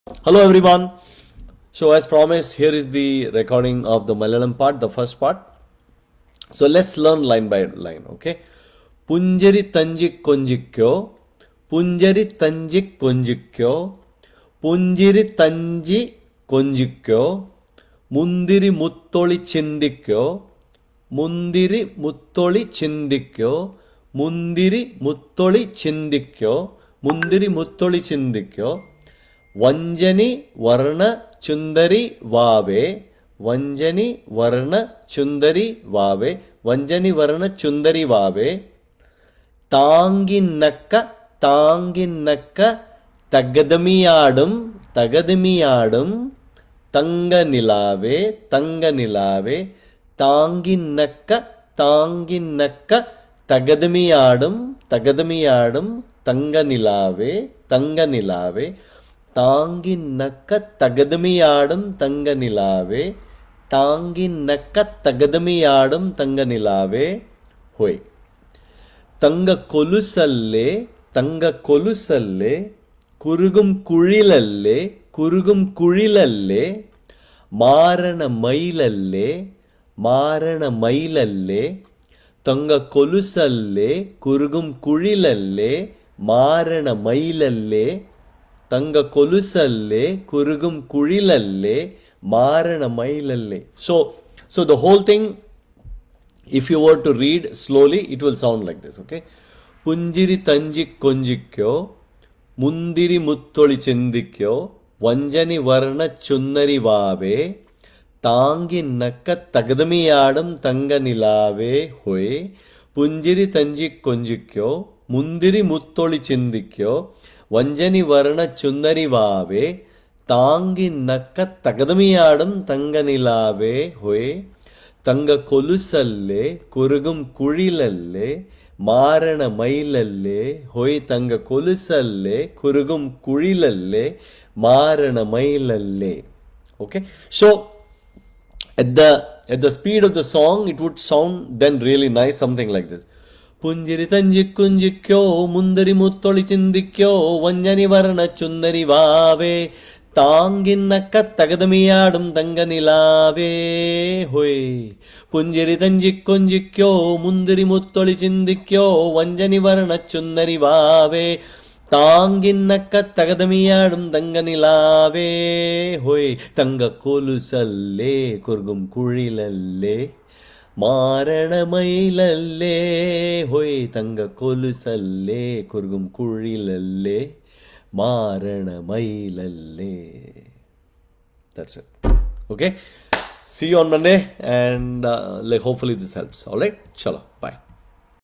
Hello everyone. So as promised, here is the recording of the Malayalam part, the first part. So let's learn line by line, okay? Punjari tanji konjikyo, punjari tanji konjikyo, punjiri tanji konjikyo, mundiri muttoli chindikyo, mundiri muttoli chindikyo, mundiri muttoli chindikyo, mundiri muttoli chindikyo, Vanjani Varna Chundari Vave, Vanjani Varna Chundari Vave, Vanjani Varna Chundari Vave, Tanginakka, Tanginakka, Tagadamiyadum, Tagadamiyadum, Tanganilave, Tanganilave, Tanginakka, Tanginakka, Tagadamiyadum, Tagadamiyadum, Tanganilave, Tanganilave, தாங்கின்னக்க தகதமியாடும் தங்க நிலாவே தாங்கின்னக்க தகதமியாடும் தங்க நிலாவே ஹோய் தங்க கொலுசல்லே தங்க கொலுசல்லே குறுகும் குழிலல்லே குறுகும் குழிலல்லே மாரண மயிலல்லே மாரண மயிலல்லே தங்க கொலுசல்லே குறுகும் குழிலல்லே மாரண மயிலல்லே Tanga kolusalle, kurugum kurilalle, marana mailalle. So the whole thing, if you were to read slowly, it will sound like this, okay? Punjiri tanji konjikyo, mundiri muttoli chindikyo, vanjani varna chunnari vave, tangi nakka tagadamiyadum tanga nilave hoy, punjiri tanji konjikyo, mundiri muttoli chindikyo, Vanjani Varna Chundari Vave, Tangi Nakka Tagadamiyadum Tanganilave Hoy, Tanga Kolusalle, Kurugum Kurilalle, Marana Mailalle, Hoy Tanga Kolusalle, Kurugum Kurilalle, Marana Mailalle. Okay, so at the speed of the song, it would sound then really nice, something like this. പുഞ്ചിരി തഞ്ചി കുഞ്ചിക്കോ മുന്തിരി മുത്തൊളി ചിന്തിക്കോ വഞ്ചനി വർണ്ണ ചുന്ദരി വാവേ താങ്കിന്നക്ക തകതമിയാടും തങ്ക നിലാവേ ഹോയ് പുഞ്ചിരി തഞ്ചി കൊഞ്ചിക്കോ മുന്തിരി മുത്തൊളി ചിന്തിക്കോ വഞ്ചനി വർണ്ണ ചുന്ദരി വാവേ താങ്കിന്നക്ക തകതമിയാടും തങ്ക നിലാവേ ഹോയ് തങ്ക കൊലുസല്ലേ കുർഗും കുഴിലല്ലേ മാരണമയിലല്ലേ ഹോയ് തങ്ക കൊലുസല്ലേ കുറുകും കുഴിലല്ലേ മാരണമയിലല്ലേ. That's it. Okay. See you on Monday and hopefully this helps. All right. Chalo. Bye.